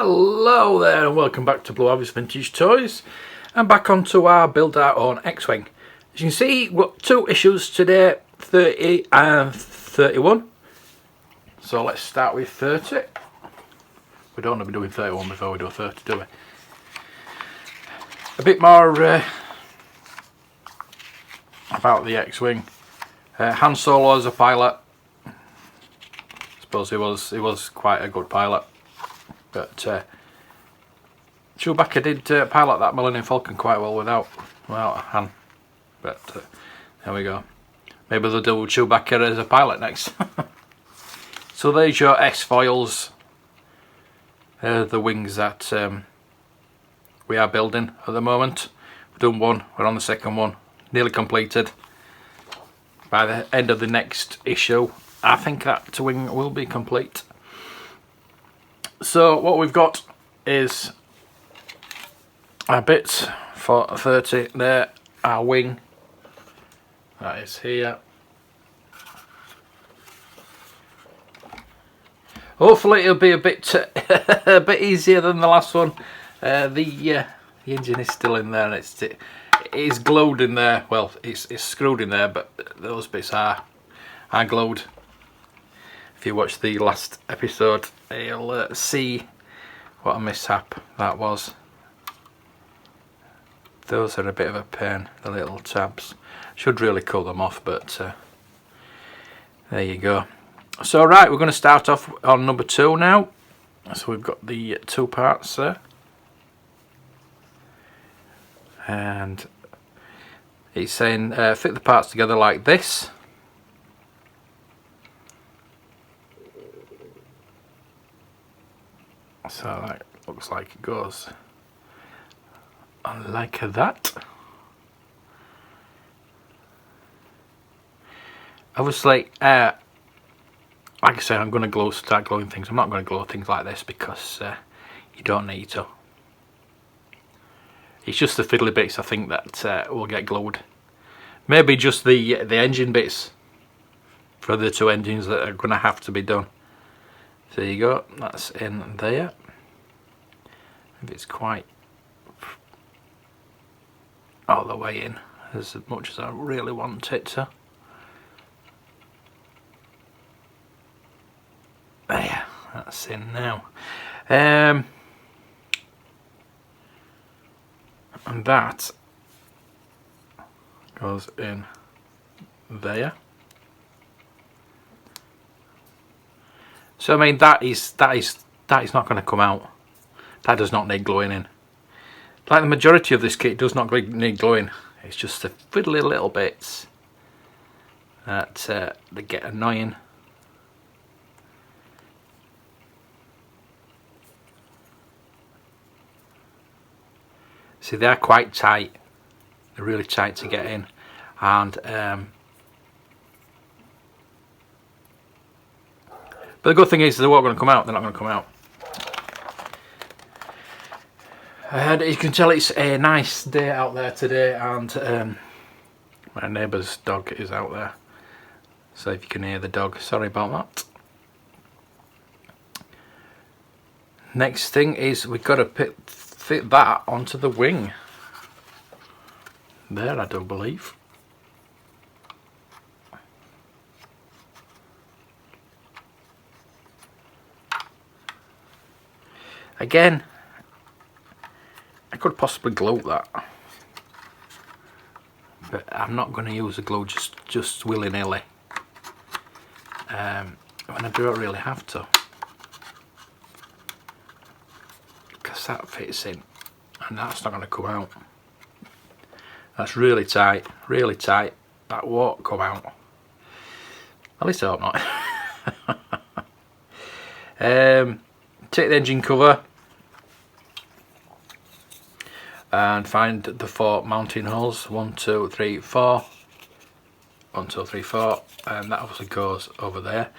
Hello there and welcome back to Blue Harvest Vintage Toys, and back onto our build our own X-Wing. As you can see, we've got two issues today, 30 and 31. So let's start with 30. We don't want to be doing 31 before we do 30, do we? A bit more about the X-Wing. Han Solo as a pilot. I suppose he was quite a good pilot. But Chewbacca did pilot that Millennium Falcon quite well without Han. But there we go. Maybe they'll do Chewbacca as a pilot next. So there's your S-foils. The wings that we are building at the moment. We've done one, we're on the second one. Nearly completed. By the end of the next issue, I think that wing will be complete. So what we've got is our bits for 30 there, our wing, that is here. Hopefully it'll be a bit a bit easier than the last one. The engine is still in there and it is glued in there. Well, it's screwed in there, but those bits are glued. If you watch the last episode, you'll see what a mishap that was. Those are a bit of a pain, the little tabs. Should really cut them off, but there you go. So right, we're going to start off on number 2 now. So we've got the 2 parts there. And it's saying fit the parts together like this. So that looks like it goes like that. Obviously, like I said, I'm going to start gluing things. I'm not going to glue things like this because you don't need to. It's just the fiddly bits I think that will get glued. Maybe just the engine bits for the 2 engines that are going to have to be done. There you go, that's in there. If it's quite all the way in, as much as I really want it to. There, that's in now. And that goes in there. So I mean that is not going to come out. That does not need gluing in. Like the majority of this kit does not need gluing. It's just the fiddly little bits that they get annoying. See, they're quite tight. They're really tight to get in, and but the good thing is they're not going to come out. They're not going to come out. And you can tell it's a nice day out there today, and my neighbour's dog is out there. So if you can hear the dog, sorry about that. Next thing is we've got to fit that onto the wing. There, I do believe. Again, I could possibly glue that, but I'm not going to use the glue just willy-nilly when I don't really have to, because that fits in and that's not going to come out. That's really tight, that won't come out, at least I hope not. Take the engine cover and find the 4 mounting holes. 1, 2, 3, 4. 1, 2, 3, 4, and that obviously goes over there.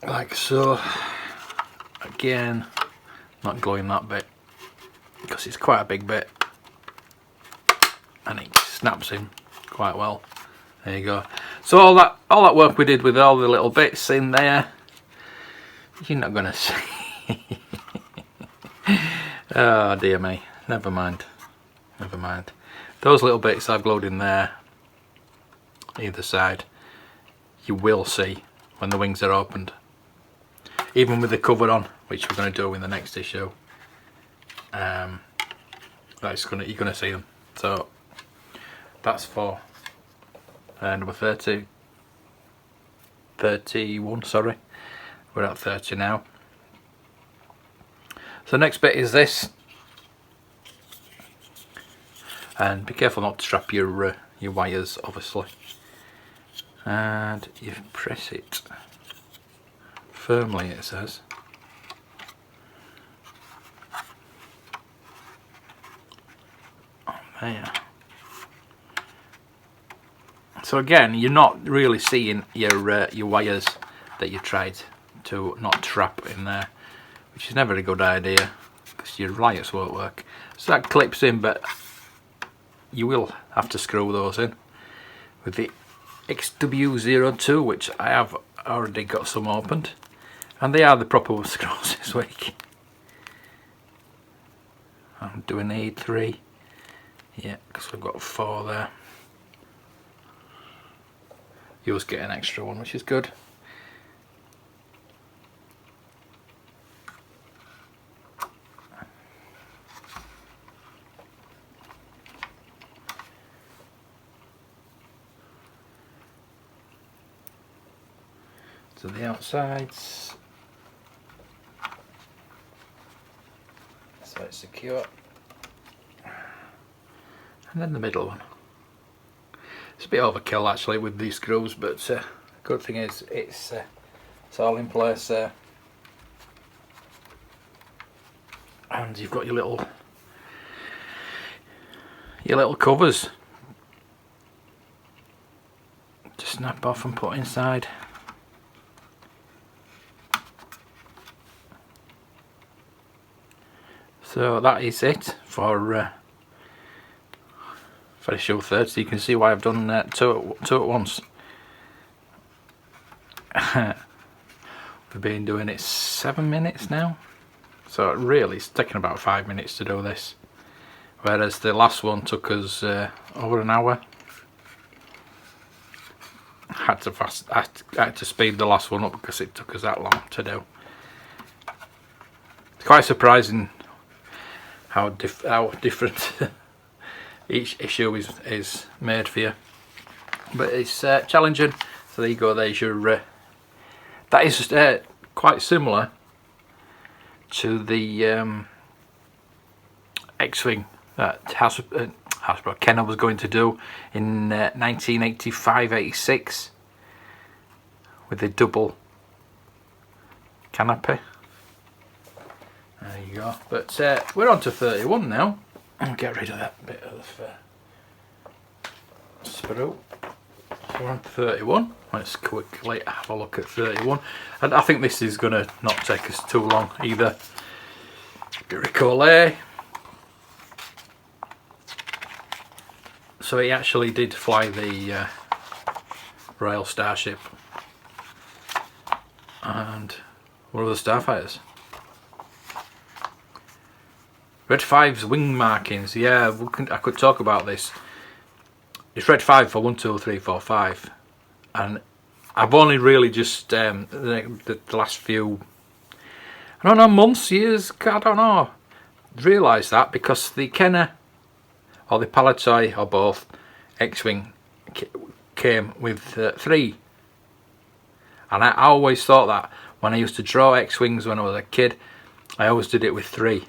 Like so. Again, not gluing that bit because it's quite a big bit and it snaps in quite well. There you go. So all that work we did with all the little bits in there, you're not gonna see. Oh dear me, never mind. Those little bits I've glued in there, either side, you will see when the wings are opened. Even with the cover on, which we're going to do in the next issue, you're going to see them. So that's for number 31, sorry. We're at 30 now. So next bit is this, and be careful not to strap your wires, obviously. And you press it firmly, it says. Oh, there. So again, you're not really seeing your wires that you tried to not trap in there, which is never a good idea because your wires won't work. So that clips in, but you will have to screw those in with the XW02, which I have already got some opened, and they are the proper screws this week. I'm doing E3, yeah, because I've got 4 there. You always get an extra one, which is good. To the outsides, so it's secure, and then the middle one. It's a bit overkill actually with these screws, but the good thing is it's all in place there, and you've got your little covers to snap off and put inside. So that is it for issue 30. So you can see why I've done two at once. We've been doing it 7 minutes now, so really it's taken about 5 minutes to do this, whereas the last one took us over an hour. I had to speed the last one up because it took us that long to do. It's quite surprising how different each issue is made for you, but it's challenging. So there you go, there's your that is quite similar to the X-Wing that Hasbro Kenner was going to do in 1985-86 with the double canopy. There you go. But we're on to 31 now. I'll get rid of that bit of sprue. So we're on to 31. Let's quickly have a look at 31. And I think this is going to not take us too long either. Recollé. So he actually did fly the Royal Starship. And what are the starfighters? Red 5's wing markings, yeah, I could talk about this. It's Red 5 for 1, 2, 3, 4, 5, and I've only really just the last few, I don't know, months, years, I don't know, realised that because the Kenner or the Palitoy or both X-Wing came with 3, and I always thought that when I used to draw X-Wings when I was a kid, I always did it with 3.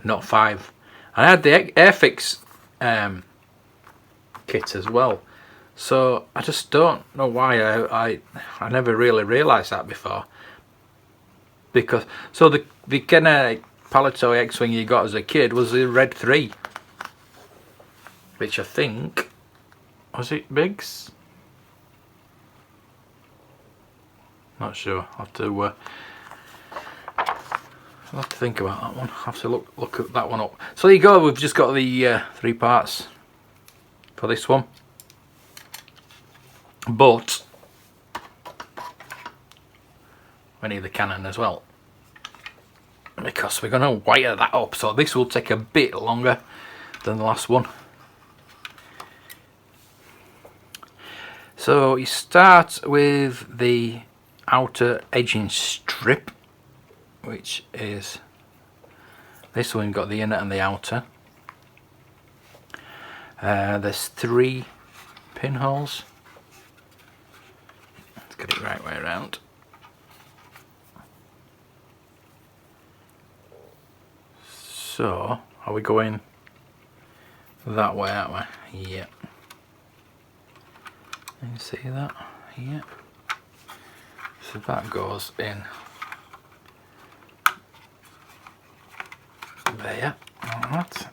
Not 5. And I had the Airfix kit as well, so I just don't know why I never really realised that before. Because so the Kenner Palitoy X-Wing you got as a kid was the Red 3, which I think was it Biggs. Not sure. I'll have to think about that one. I'll have to look at that one up. So there you go, we've just got the 3 parts for this one. but we need the cannon as well, because we're going to wire that up, so this will take a bit longer than the last one. So you start with the outer edging strip, which is this one. Got the inner and the outer. There's 3 pinholes. Let's get it right way around. So are we going that way, aren't we? Yeah. Can you see that? Yeah. So that goes in there. Alright.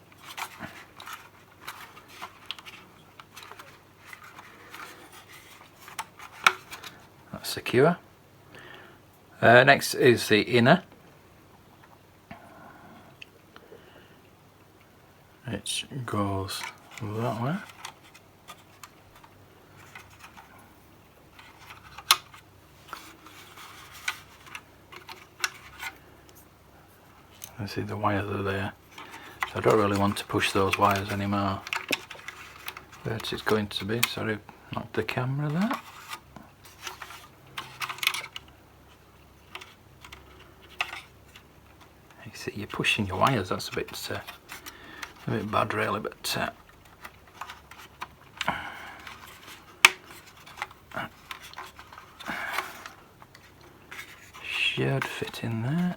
That's secure. Next is the inner. It goes that way. I see the wires are there, so I don't really want to push those wires anymore. But it's going to be, sorry, not the camera there. You see, you're pushing your wires, that's a bit bad really, but should fit in there.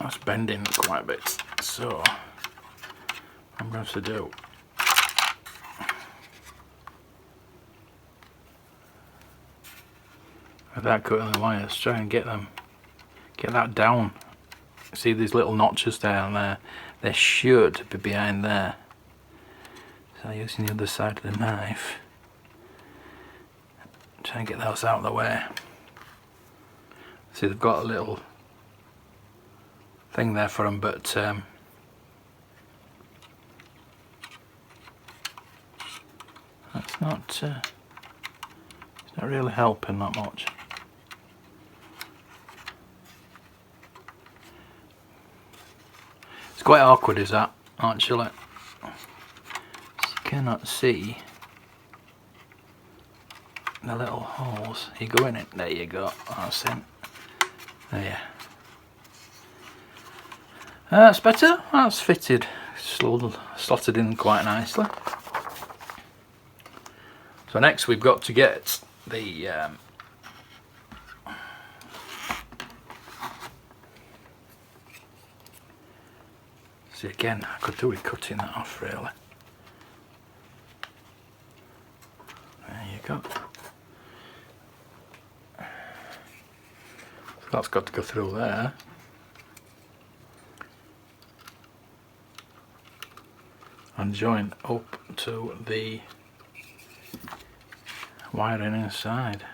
That's bending quite a bit, so what I'm going to have to do, without cutting the wires, try and get that down. See these little notches down there? They should be behind there. So using the other side of the knife, try and get those out of the way. See, they've got a little thing there for them, but that's not it's not really helping that much. It's quite awkward, is that, actually? So you cannot see the little holes you go in it. There you go, that's it. There. That's better, that's fitted, slotted in quite nicely. So next we've got to get the see, again, I could do with cutting that off really. There you go. So that's got to go through there. And join up to the wiring inside.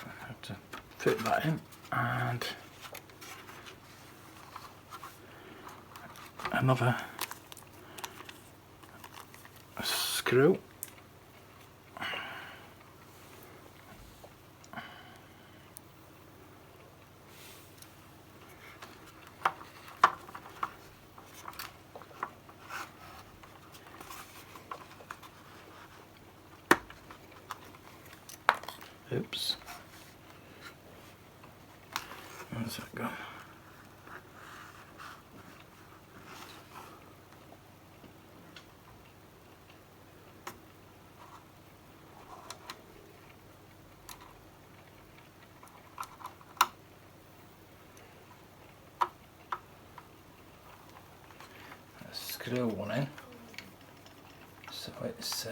I have to fit that in, and another screw. Oops. Where's that go? Screw one in, so it's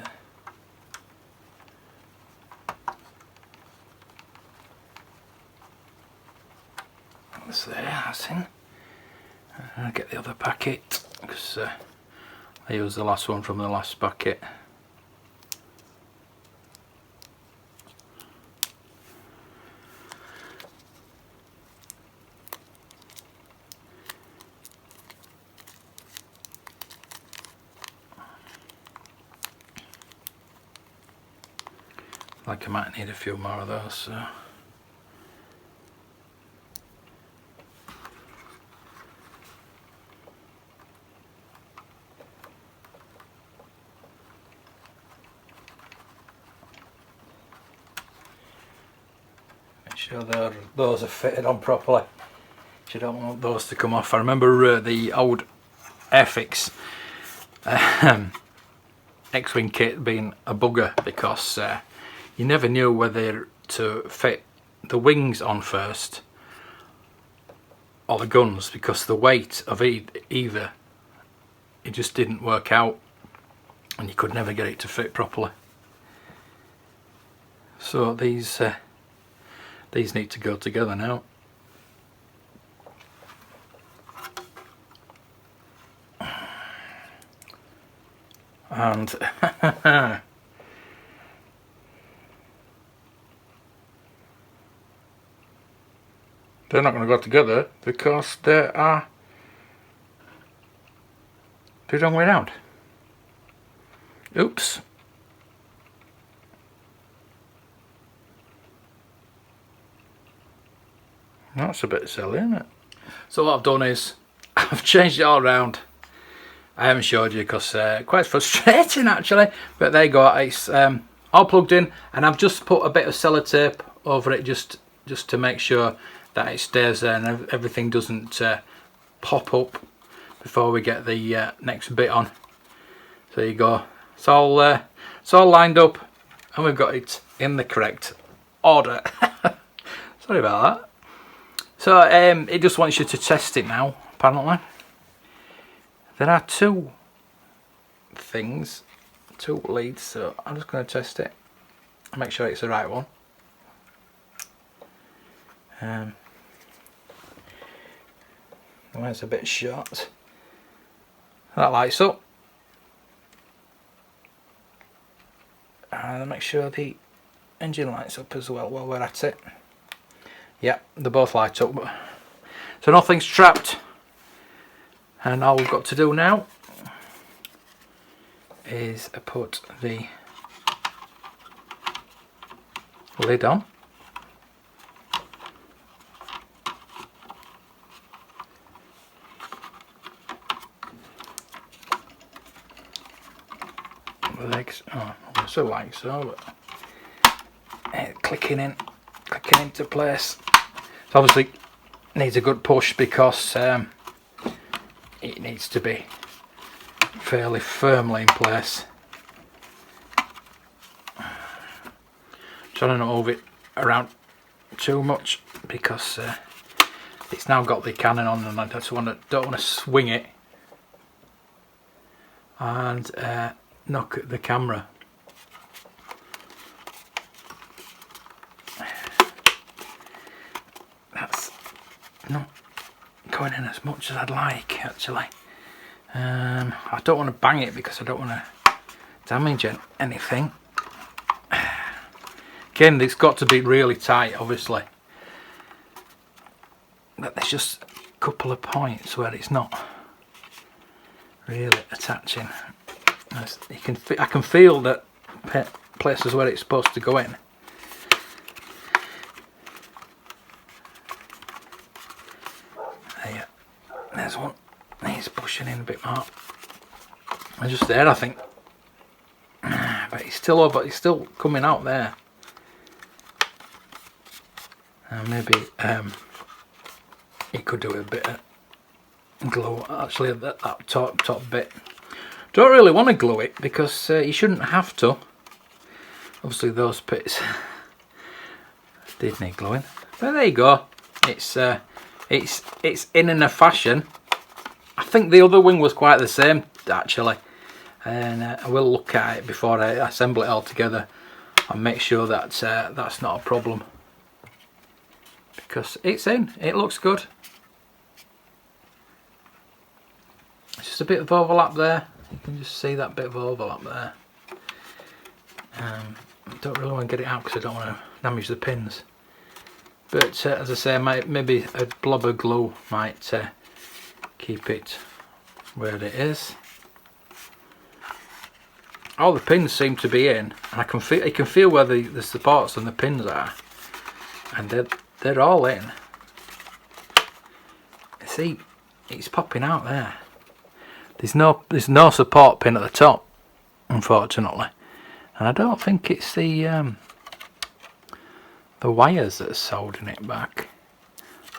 there, that's in. I'll get the other packet because I used the last one from the last packet. Like I might need a few more of those, so. Make sure those are fitted on properly. You don't want those to come off. I remember the old Airfix X-Wing kit being a bugger because you never knew whether to fit the wings on first or the guns, because the weight of either, it just didn't work out and you could never get it to fit properly. So these need to go together now. And they're not going to go together because they are the wrong way round. Oops. That's a bit silly, isn't it? So what I've done is I've changed it all around. I haven't showed you because quite frustrating actually, but there you go. It's all plugged in, and I've just put a bit of sellotape over it just to make sure that it stays there and everything doesn't pop up before we get the next bit on. So there you go. It's all lined up, and we've got it in the correct order. Sorry about that. So it just wants you to test it now, apparently. There are two leads, so I'm just going to test it and make sure it's the right one. It's a bit short. That lights up. And make sure the engine lights up as well while we're at it. Yeah, they both light up. So nothing's trapped. And all we've got to do now is put the lid on. The legs, so like so, but clicking into place. So obviously needs a good push because it needs to be fairly firmly in place. Trying not to move it around too much because it's now got the cannon on, and I don't want to swing it and knock the camera. That's not going in as much as I'd like actually. I don't want to bang it because I don't want to damage anything. Again, it's got to be really tight obviously, but there's just a couple of points where it's not really attaching. I can feel that places where it's supposed to go in. There's one. He's pushing in a bit more. I'm just there, I think. But he's still over. He's still coming out there. And maybe he could do a bit of glue. Actually, that top bit. Don't really want to glue it because you shouldn't have to. Obviously, those bits did need gluing. But there you go. It's in a fashion. I think the other wing was quite the same actually, and I will look at it before I assemble it all together and make sure that that's not a problem, because it's in. It looks good. just a bit of overlap there. You can just see that bit of overlap there. Don't really want to get it out because I don't want to damage the pins. But as I say, maybe a blob of glue might keep it where it is. All the pins seem to be in, and you can feel where the supports and the pins are, and they're all in. See, it's popping out there. There's no support pin at the top, unfortunately, and I don't think it's the wires that's holding it back.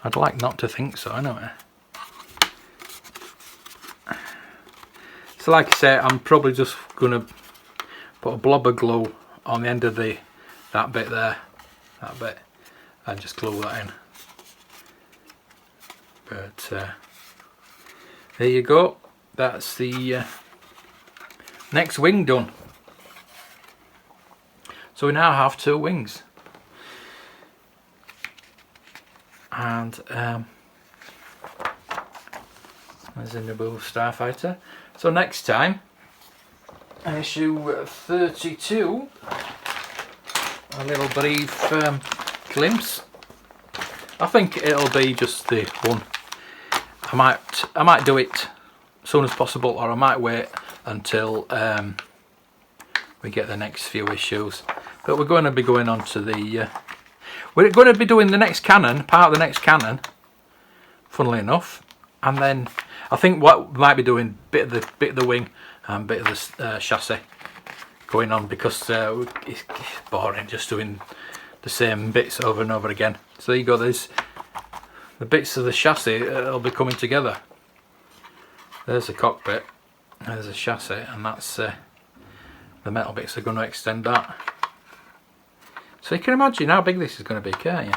I'd like not to think so, anyway. So, like I say, I'm probably just gonna put a blob of glue on the end of that bit there, and just glue that in. But there you go. That's the next wing done. So we now have 2 wings, and there's a Naboo Starfighter. So next time, issue 32, a little brief glimpse. I think it'll be just the one. I might do it as soon as possible, or I might wait until we get the next few issues. But we're going to be going on to the we're going to be doing the next canon, part of the next canon, funnily enough, and then I think what we might be doing bit of the wing and bit of the chassis going on, because it's boring just doing the same bits over and over again. So there you go, there's the bits of the chassis that'll be coming together. There's the cockpit, there's the chassis, and that's the metal bits are going to extend that. So you can imagine how big this is going to be, can't you?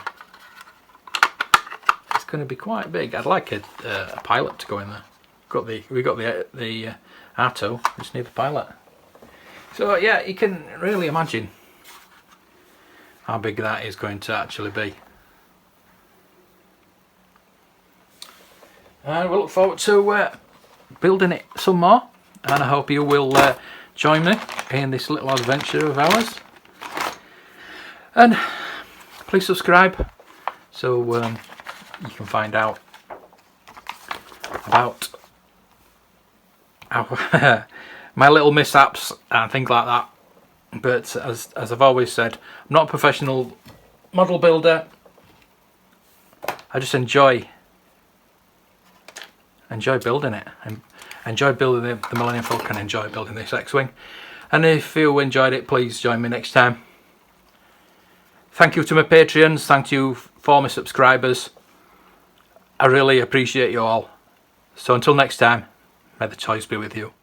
It's going to be quite big. I'd like a pilot to go in there. We got the Arto, we just need the pilot. So yeah, you can really imagine how big that is going to actually be. And we'll look forward to building it some more, and I hope you will join me in this little adventure of ours. And please subscribe so you can find out about my little mishaps and things like that. But as I've always said, I'm not a professional model builder. I just enjoy building it, and enjoy building the Millennium Falcon, and enjoy building this X-Wing. And if you enjoyed it, please join me next time. Thank you to my Patreons, thank you for my subscribers. I really appreciate you all. So until next time, may the toys be with you.